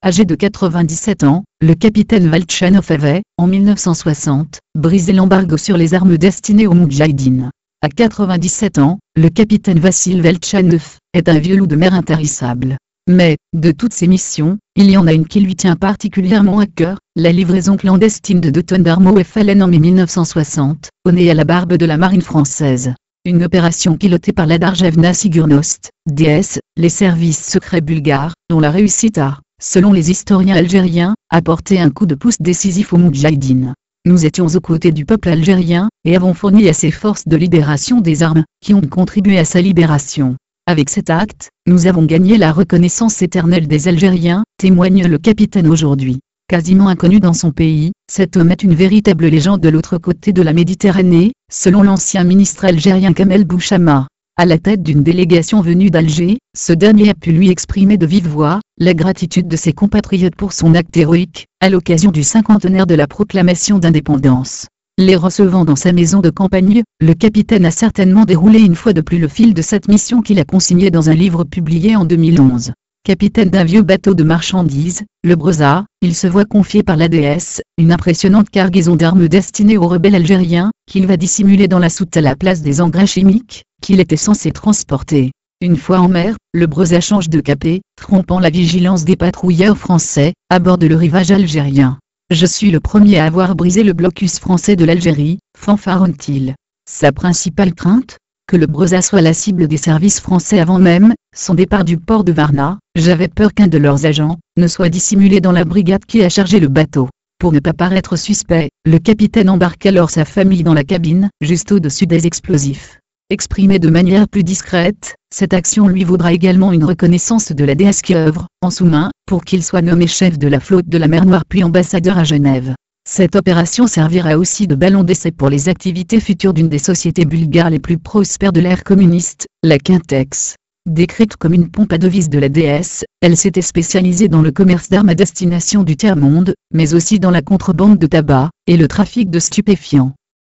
Âgé de 97 ans, le capitaine Valtchanov avait, en 1960, brisé l'embargo sur les armes destinées aux moudjahidines. À 97 ans, le capitaine Vassil Valtchanov est un vieux loup de mer intarissable. Mais, de toutes ces missions, il y en a une qui lui tient particulièrement à cœur, la livraison clandestine de 2 tonnes d'armes au FLN en mai 1960, au nez à la barbe de la marine française. Une opération pilotée par la Darjavna Sigurnost, DS, les services secrets bulgares, dont la réussite a, selon les historiens algériens, apporté un coup de pouce décisif aux moudjahidines. Nous étions aux côtés du peuple algérien, et avons fourni à ses forces de libération des armes, qui ont contribué à sa libération. Avec cet acte, nous avons gagné la reconnaissance éternelle des Algériens, témoigne le capitaine aujourd'hui. Quasiment inconnu dans son pays, cet homme est une véritable légende de l'autre côté de la Méditerranée, selon l'ancien ministre algérien Kamel Bouchama. À la tête d'une délégation venue d'Alger, ce dernier a pu lui exprimer de vive voix la gratitude de ses compatriotes pour son acte héroïque, à l'occasion du cinquantenaire de la proclamation d'indépendance. Les recevant dans sa maison de campagne, le capitaine a certainement déroulé une fois de plus le fil de cette mission qu'il a consignée dans un livre publié en 2011. Capitaine d'un vieux bateau de marchandises, le Breza, il se voit confier par la DS, une impressionnante cargaison d'armes destinée aux rebelles algériens, qu'il va dissimuler dans la soute à la place des engrais chimiques, qu'il était censé transporter. Une fois en mer, le Breza change de capé, trompant la vigilance des patrouilleurs français, aborde le rivage algérien. Je suis le premier à avoir brisé le blocus français de l'Algérie, fanfaronne-t-il. Sa principale crainte ? Que le Breza soit la cible des services français avant même son départ du port de Varna. J'avais peur qu'un de leurs agents ne soit dissimulé dans la brigade qui a chargé le bateau. Pour ne pas paraître suspect, le capitaine embarque alors sa famille dans la cabine, juste au-dessus des explosifs. Exprimé de manière plus discrète, cette action lui vaudra également une reconnaissance de la DS qui œuvre, en sous-main, pour qu'il soit nommé chef de la flotte de la mer Noire puis ambassadeur à Genève. Cette opération servira aussi de ballon d'essai pour les activités futures d'une des sociétés bulgares les plus prospères de l'ère communiste, la Quintex. Décrite comme une pompe à devises de la DS, elle s'était spécialisée dans le commerce d'armes à destination du tiers-monde, mais aussi dans la contrebande de tabac, et le trafic de stupéfiants.